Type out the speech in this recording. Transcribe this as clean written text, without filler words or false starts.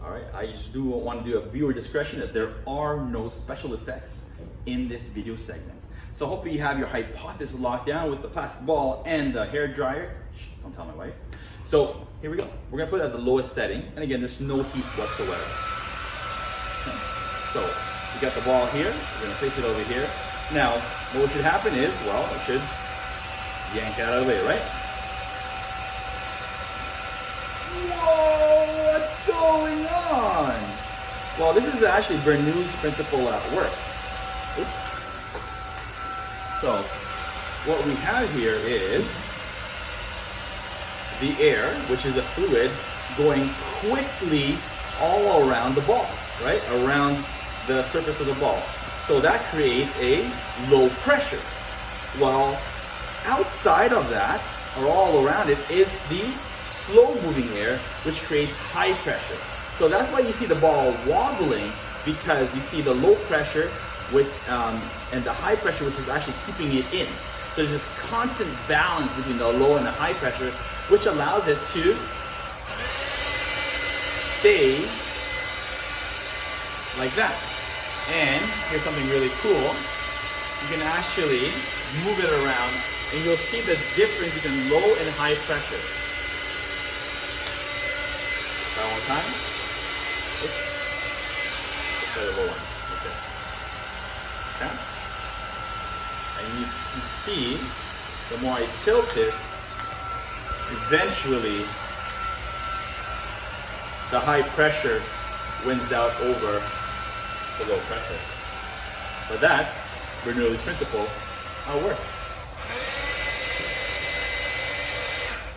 All right, I just do want to do a viewer discretion that there are no special effects in this video segment. So hopefully you have your hypothesis locked down with the plastic ball and the hair dryer. Shh, don't tell my wife. So here we go. We're gonna put it at the lowest setting, and again, there's no heat whatsoever. So we got the ball here. We're gonna place it over here. Now, what should happen is, well, it should yank out of the way, right? Whoa, what's going on? Well, this is actually Bernoulli's principle at work. Oops. So, what we have here is the air, which is a fluid, going quickly all around the ball, right? Around the surface of the ball. So that creates a low pressure. Well, outside of that, or all around it, is the slow moving air, which creates high pressure. So that's why you see the ball wobbling, because you see the low pressure with and the high pressure, which is actually keeping it in. So there's this constant balance between the low and the high pressure, which allows it to stay like that. And here's something really cool. You can actually move it around, and you'll see the difference between low and high pressure. Try one more time. Oops. Try the low one, like this. Okay? And you see, the more I tilt it, eventually the high pressure wins out over the low pressure. But that's Bernoulli's principle at work.